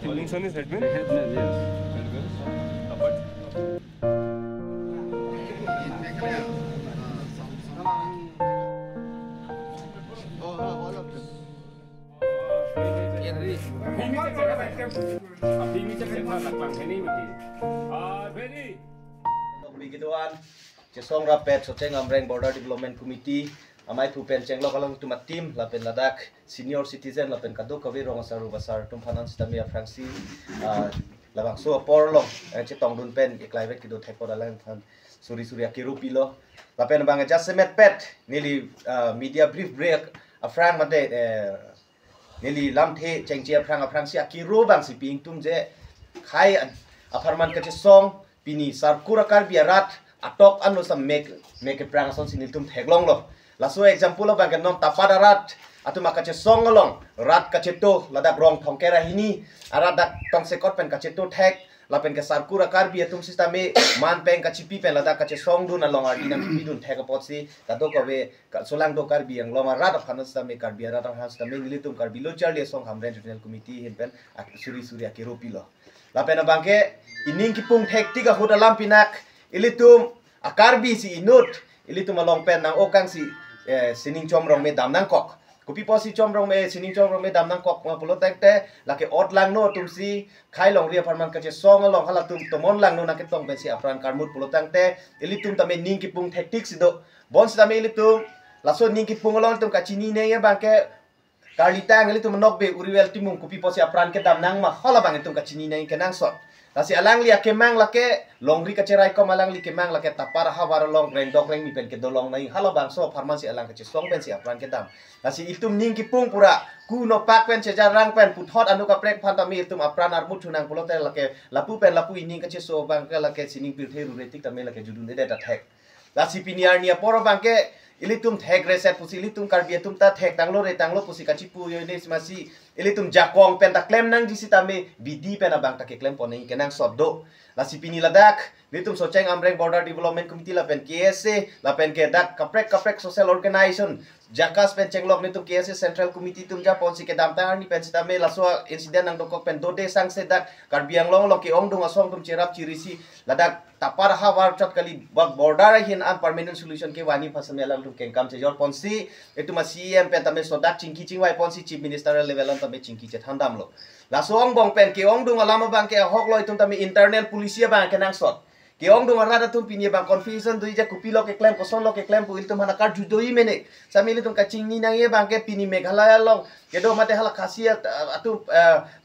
Falling sun is headwind? Headwind, yes. Begituan, Cesong Rapet, Soceng Amreng Border Development Committee, Amai Pupen Cenglo Kalang Tuma Team, Lapen Ladak, Senior Citizen, Lapen Kado Kawi Rongasaru Basar, Tumpanan Stamia Franci, Labang So Porlo, Cetong Dun Pen, Iklaivet Kido Tekodalan, Suri Akiru Pilo, Lapen Bang Adjustment Pet, nearly media brief break, a frank Mate, nearly Lamte, Chengchia Prang, a Franci Akiru Bang Siping Tumje, Kai, Aparman Kachisong. Pini sarkura kar biarat atok anu sam make perang son sinitum theglong lo laso example lo bang non tapadarat atu makache song long rat kacheto ladak rong thongkera hini aradak tong sekot pen kacheto thek lapen ke sarkura kar bi atum sistame man pen kachipi pen ladak kache song dun along ardina pi dun thek potsi tado kobe solang do kar bi ang long rat phanas tame kar biarat has tame nilitum kar bilo charlie song hamren regional committee hin pen suri akiropi lo lapen bangke ining kipung tektik aku dalam pinak ilitum akarbi si inut ilitum along pen nang okang si sining comrong me dam nang kok kopi posi comrong me sining comrong me dam nang kok ngapulo tekte lake ot lang no tum si khai long ria parman kache song along hala tum tomon lang no naket tong ben si apran karmut pulo tekte ilitum tame ning kipung tektik sido bon tame ilitum laso ning kipung along tum kachini ne ya bangke karlita ilitum nokbe uriwel timung kopi posi apran ke dam nang ma hala bang itum kachini ne kenang sot Nasi alang li akemang lake longri kacerai ko malang li kemang lake tapar hawar long reng dok reng mi pen ke dolong nai halo bang so farmasi alang kace song pen si apran ke dam nasi itum ning ki pung pura ku no pak pen cejar rang pen puthot anu ka prek phantami itum apran armut thunang pulote lake lapu pen lapu ining kace so bang ke lake sining pirthe ruretik tame lake judun de da thek nasi piniar nia poro bang ke ilitum thek reset pusi ilitum karbiatum ta thek tanglo pusi kacipu yo ini masih ilitum jakong pen ta klem nang disi tame bidi pen abang ta ke klem poneng kenang soddo lasi pini ladak litum soceng amreng border development committee la pen KSA la pen ke dak kaprek social organization jakas pen cenglok litum KSA central committee tum ja ponsi ke dam tangar ni pen sitame laso insiden nang dokok pen dode sang sedak karbiang long lo ke ong dung asong tum cerap cirisi ladak tapar hawar chat kali bak border hin an permanent solution ke wani pasamelang tum kengkam sejor ponsi itu masih pen tame sodak cingki cingwai ponsi chief minister level an tame cingki cet handam lo laso ong bong pen ke ong dung alama bang ke hok lo itum tame internal polisia bang kenang sot ke ong dung arada tum pinie bang confusion dui ja kupilo ke claim koson lo ke claim pu itum hana kar judoi mene samili tum kacing ni nang ye bang ke pini meghalaya long ke do mate hala khasiat atu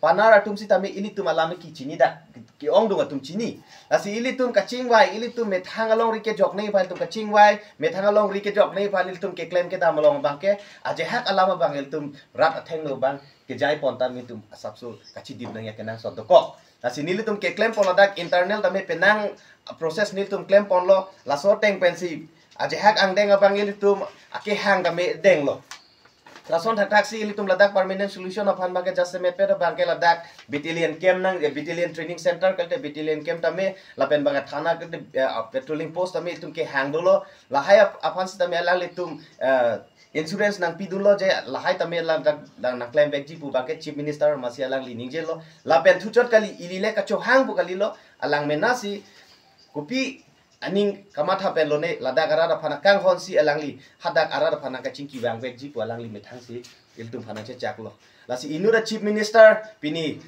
panar atum si tame ili tum alama ki chini da ke ong dung atum chini asi ili tum kacing wai ili tum methang along rike jok nei phan tum kacing wai methang along rike jok nei phan ili tum ke claim ke dam along bang ke aje hak alama bang il tum rat atheng no bang ke jai ponta mi tum asapsu kachi dip nang ya kenang sot doko nasi nili tum ke claim ponadak internal tame penang proses nil tum claim pon lo laso teng pensi aje hak ang deng abang ili tum ake hang tame deng lo lason taksi ili tum ladak permanent solution of han bang just met pe bang ke ladak battalion camp nang battalion training center kalte battalion camp tame lapen bang thana kalte patrolling post tame tum ke hang dolo lahai afan tame ala li tum insurance nang pidulo je lahai tame lang nang claim back ji pu bang chief minister masih alang li ningje lo lapen thuchot kali ilile ka cho hang pu kali lo alang menasi kopi aning kamatha pen lo ne ladak arada phana kang hon si alang li hadak arada phana ka chingki bang back ji pu alang li methang si iltum phana che chak lo lasi inura chief minister pini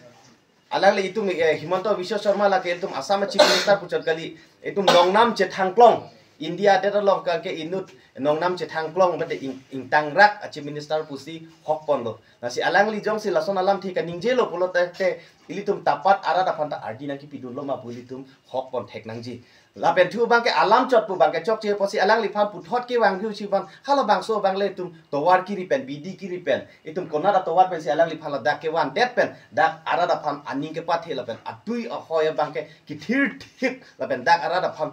alang li itum himanto biswa sharma la ke iltum asam chief minister puchot kali itum longnam che thangplong India ada long ke inut nongnam che thangplong bade ing tangrak chief minister pusi hokpon lo nasi alang li jong si lason alam thika ningje lo pulo te ilitum tapat arada phanta ardina ki pidun lo ma pulitum hokpon thek nangji laben thu bang ke alam chot pu bang ke chok che posi alang li phan puthot ke wang hiu chi ban hala bang so bang le tum towar ki ripen bidi ki ripen itum konara towar pen si alang li phala dak ke wan det pen dak arada phan aning ke pathe la pen atui a hoya bang ke ki thir thik la pen dak arada phan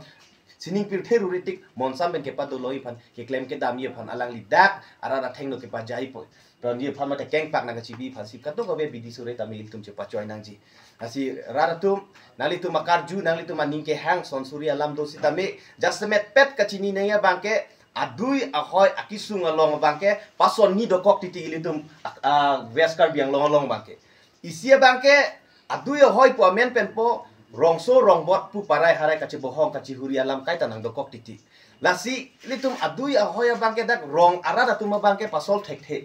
sining pirthe ruritik monsam ben ke patu loi phan ke claim ke dam ye phan alang li dak arada thengno ke pa jai po ron ye phan mate keng pak na ka chibi phan si kato ko be bidi sure tamil tum che pa choi nang ji asi raratum nali tu makarju nali tu maning ke hang son suri alam do sitame jasmet pet ka chini ne ya bangke adui ahoy akisung along bangke pason ni dokok titi ilitum veskar biang long long bangke isia bangke adu ya hoi pu amen pen po rong so rong bot pu parai harai kaci bohong kaci huri alam kai tanang dokok titi lasi litum adu ya hoi bangke dak rong arada tuma bangke pasol thek thek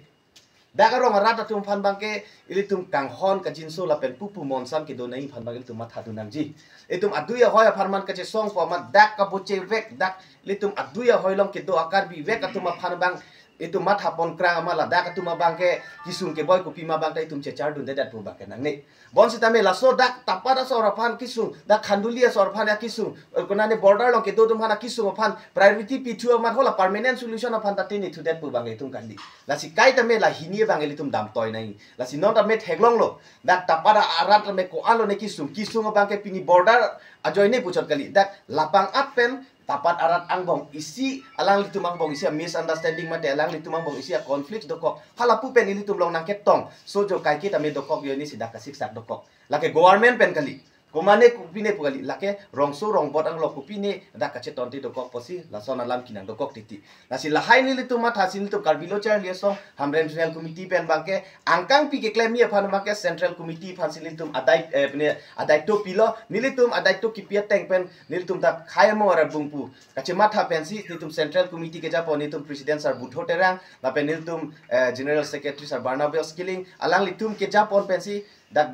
dak rong arada tum phan bangke ilitum kanghon ka jinso la pen pupu monsam ke donai phan bangke tum matha dunang ji itum adu ya hoi pharman kaci song po mat dak ka boche vek dak litum adu ya hoi long ke do akar bi vek atuma phan bang itu matha pon krang amala dak atuma bangke kisung ke boy kopi ma bangta itum cecar dun dedat pu bangke nang ni bon sitame laso dak tapada sora phan kisung dak khandulia sora phan ya kisung konane border long ke do dum hana kisung phan priority pitu ma hola permanent solution phan tatini to that pu bangke itum kandi lasi kai tame la hinie bangke itum dam toy nai lasi non tame theglong lo dak tapada arat tame ko alo ne kisung bangke pini border ajoy ne puchot kali dak lapang apen tapat arat angbong isi alang litum angbong isi misunderstanding mate alang litum angbong isi conflict dokok halapu pen ini tum long nangket tong so jo kai kita me dokok yo ni sidak kasik sak dokok lake government pen kali komane kupine pukali lake rongso rong bot ang lo kupine dak kache tonti dokok posi lason alam kinang dokok titi nasi lahai ni litum mat hasin litum karbilo chair liaso hamren regional committee pen bangke angkang pi ke claim ni phan bangke central committee phan silitum adai adai to pilo nilitum adai to kipia tank pen nilitum tak khaya mo ara bungpu kache matha pen si litum central committee ke japo nitum president sar butho terang la pen nilitum general secretary sar barnabas killing alang litum ke japo pen si dak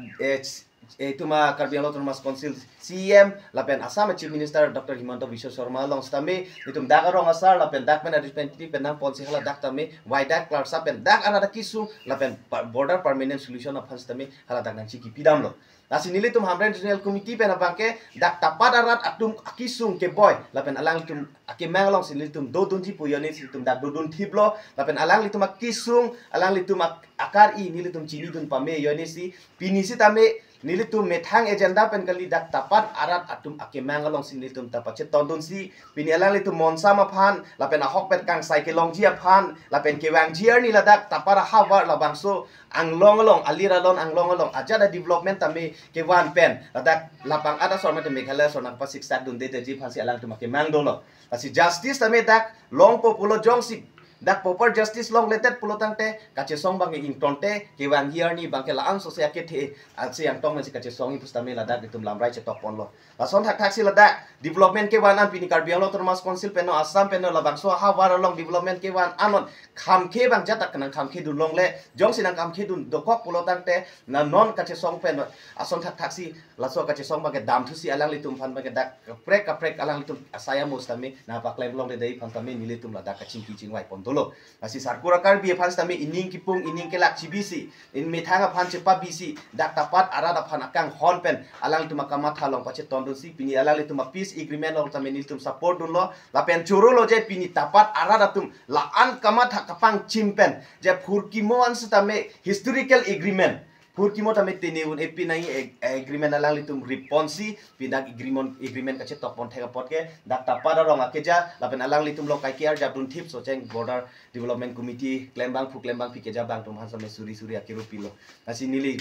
itu ma Karbi Anglong Autonomous Council CM lapen Assam Chief Minister Dr. Himanta Biswa Sarma long stame itum dagarong asar lapen dak men adipenti penang policy hala dak tame waidak klar sapen dak anada kisu lapen border permanent solution of stame hala dak nang chiki pidam lo nasi nili tum hamren regional committee pen bangke dak tapadarat atum akisung ke boy lapen alang tum ake manglong sinili tum do dunji puyoni tum dak dudun thiblo lapen alang litum akisung alang litum akar i nili tum chini dun pame yoni si pinisi tame nilitum methang agenda pen kali dak tapat arat atum ake mangalong sin nilitum tapat che tondon si pinialang litum monsa ma phan lapen ahok pet kang cycle long jia phan lapen kewang jiar ni ladak tapara hawar la bangso anglong long alira lon anglong long aja da development tame kewan pen ladak lapang ada sorma te meghala sornak pasik sak dun de ji phan si alang tum ake mangdolo asi justice tame dak long populo jong si dak proper justice long letet pulotang te kache song bang ing tonte kewan hiar ni bang ke laang so se ake the atse yang tong si kache song itu stame ladak itum lamrai che tok pon lo lason thak thak si ladak development kewan an pini Karbi Anglong Autonomous Council peno Assam peno labang so ha war long development kewan anon khamke bang jatak kanang khamke dun long le jong sinang khamke dun dokok pulotang te na non kache song peno ason thak thak si laso kache song bang ke dam thu si alang litum phan bang ke dak prek alang litum asaya mo stame na pa claim long de dei phan tame nilitum ladak kaching ki chingwai pon lo nasi sarkura Karbi phan stame ining kipung ining kelak cibisi in methanga phan cepa bisi dak tapat arada phan akang hon pen alang litum akamat halong pache tondon si pini alang litum peace agreement long tame nilitum support dun lo la pen churo lo je pini tapat arada tum la an kamat hakapang chimpen je phurki mo an stame historical agreement Purkimo tame teneun epi nai agreement alang litum responsi pindak agreement kache topon thega potke dak tapada rong akeja lapen alang litum lo kai kiar jabdun tip so cheng border development committee klembang pikeja bang tum hansa me suri akiru pilo nasi nili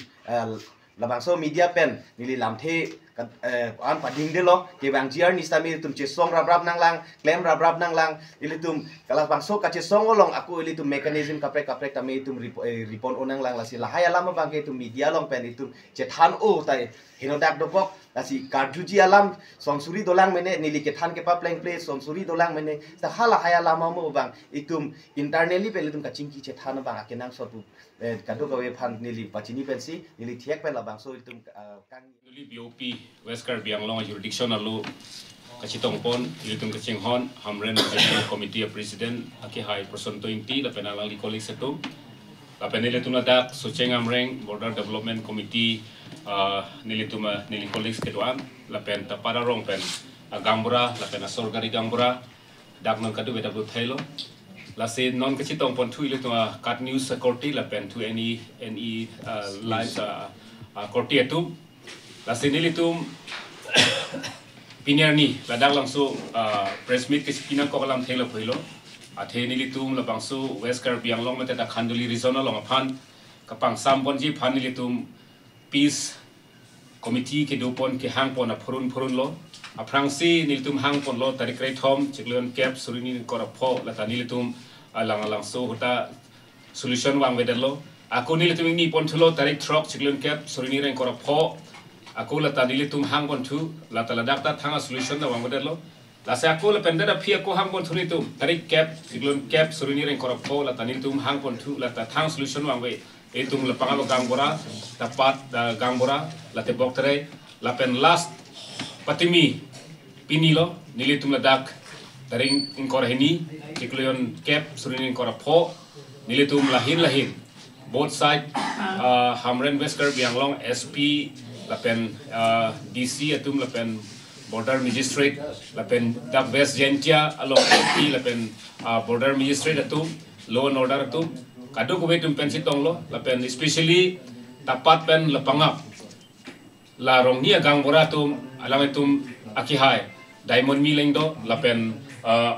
labangso media pen nili lamthe an pading de lo ke bang jiar ni stami tum che song rab nang lang klem rab nang lang ilitum kala bangso ka che song olong aku ilitum mechanism kaprek tami itum ripon onang lang lasi lahaya lama bang ke tum media long pen itum che than o tai hinodak dobok lasi karjuji alam songsuri dolang mene nili ke than ke pa playing place songsuri dolang mene sa hala haya lama mo bang itum internally pen itum ka chingki che than bang akenang sotu kadu ka we phan nili pachini pensi nili thiak pen la bangso itum kang Nili BOP West Karbi Anglong jurisdiction alu kachitong pon ilitum kaching hon hamren regional committee president aki hai person 20 la penalang li kolik setu la penile tunada socheng amreng border development committee nilitum nili kolik kedua la pen tapara rong pen gambura la pen sorgari gambura dak non kadu beta bu thailo la se non kachitong pon thu ilitum kat news security la pen to any live korti etu la senilitum piniarni ladang langsung press meet ke sikina ko kalam thela phoilo athe nilitum la bangsu West Karbi Anglong mate ta khanduli regional long phan kapang sampon ji phan nilitum peace committee ke dopon ke hangpon a phurun lo aprangsi nilitum hangpon lo tarik rai thom chiklon cap surini korapho la ta nilitum alang so hota solution wang wedalo aku nilitum ni pon thulo tarik truck chiklon cap surini rai korapho aku lata nilitum hang pon thu lata ladak ta thanga solution na wang model lo la se aku la penda da phi aku hang pon thu nitum tarik cap siglon cap suruni ren korap ko lata nilitum hang pon thu lata thang solution wang we itum la pangalo gangbora tapat gangbora late bok tere la pen last patimi pinilo nilitum ladak taring ingkor hini siglon cap suruni ren korap ko nilitum lahin both side Hamren Wesker Bianglong SP lapen DC atum lapen border magistrate lapen dak West Gentia along SP lapen border magistrate atum law and order atum kadu ko betum pen sitong lo lapen especially tapat pen lapangap la rong ni agang bora tum alang atum akihai diamond milling do lapen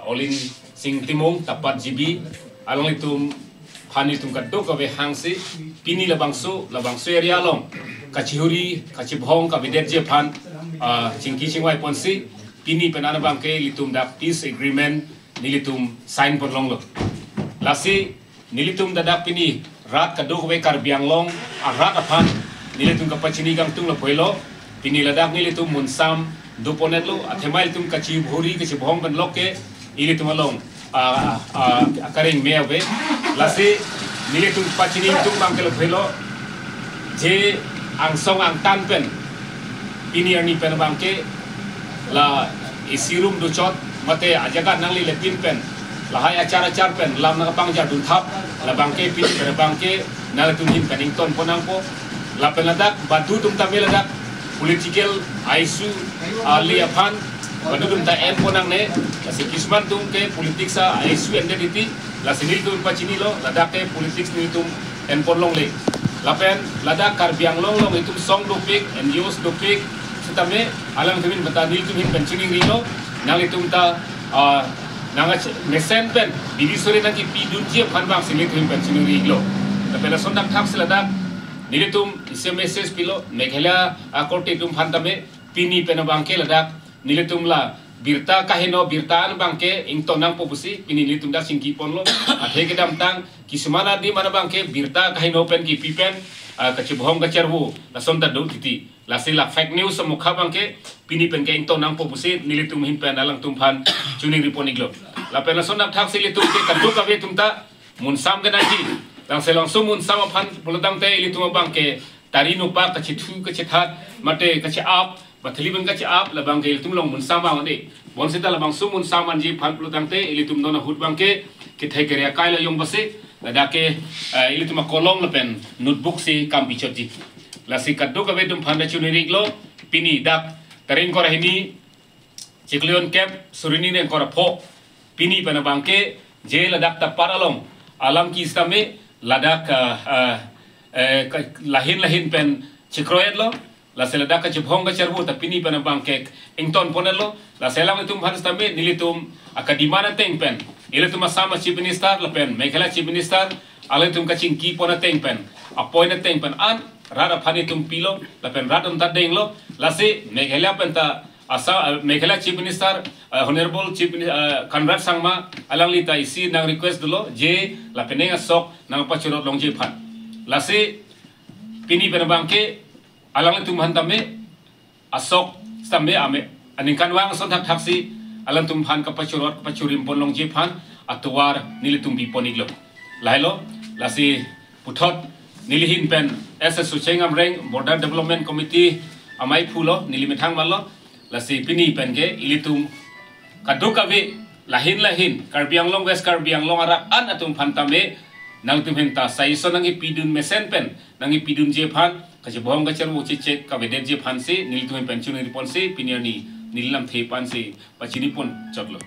olin sing timong tapat GB along itum hani tum kaddo ka be hangsi pini labangsu area long kachihuri kachibhong ka bidet je phan chingki chingwai ponsi pini penana bangke litum dak peace agreement nilitum sign pon long lo lasi nilitum dadak pini rat kaddo ka be karbiang long rat aphan nilitum ka pachini gang tung lo phoilo pini ladak nilitum munsam duponet lo athemail tum kachibhuri kachibhong ban lokke ilitum along akaring mewe lasi nilitum pachini tung bangkel phelo je angsong ang tan pen ini ani pen bangke la isirum duchot mate ajaga nangli lepin pen lahai acara pen lam na bang jar dunthap la bangke pin pen bangke nalatum him Pennington ponangpo la penadak batu tum tameladak political isu ali aphan batu tum ta en ponang ne si kisman tum ke politik sa isu entity la sinil tum pachini lo ladak ke politik ni tum en ponlong le lapen ladak karbiang long itum song dopik and use dopik sitame alang tumin batanil tum hin penchini rilo nang itum ta nanga mesen pen bibi sore nang ki pidun je phanbang sinil tum penchini rilo tapela sondak thak seladak nilitum SMS pilo meghela akorte tum phantame pini penabangke ladak nilitum la birta kahino birtaan bangke ingtonang popusi pini nilitum dak singki ponlo athe kedam tang kismana di mana bangke birta kahino pen ki pipen kachibhong kacharbu la sonta do titi la sila fake news mukha bangke pini pen ke ingtonang popusi nilitum hin pen alang tum phan chuning riponiglo la pen la sondak thak silitum ke kandu ka ve tumta munsam ganaji lang selang sumun sama phan bulodang te ilitum bangke tarinu pa kachithu kachithat mate kachap bathili bang kachap la bangke ilitum long munsama ngani bon sita la bang sumun saman ji phan bulodang te ilitum nona hut bangke kithai keria kaila yong base la dake ilitum kolong la pen notebook si kam bichoti la si kaddo ka vedum phanda chuniri glo pini dak taring kor hini chiklion cap surini ne kor pho pini pana bangke je la dak ta paralong alam ki istame ladak lahin pen chikroet lo la seladak ka chibhong ka charbu ta pini pen bangke ington ponelo la selang itum bhanstame nilitum akadimana teng pen ilitum sama chief minister la pen mekhela chief minister alitum ka chingki pona teng pen appointed teng pen an rara phanitum pilo la pen radam ta deng lo la se mekhela pen ta asa mekhela chief minister honorable chief Conrad Sangma alang lita isi nang request dulu je la penenga sok nang pachurot long je phan la se pini pen bangke alang tum hantame asok stambe ame aning kanwang son taksi alang tum phan ka pachurim pon long je phan atwar nilitum bi poniglo lailo la si puthot nilihin pen SS Suchengam Reng Border Development Committee amai phulo nilimithang malo la si pini pen ke ilitum kadukavi lahin Karbiang Long West Karbiang Long arak an atum phantame nang tum henta saiso nangi pidun mesen pen nangi pidun je phan kachibhong kachar wo chek ka vedet je phan se nilitum pen chuni ripon se piniani nilam the pan se pachini pon chotlo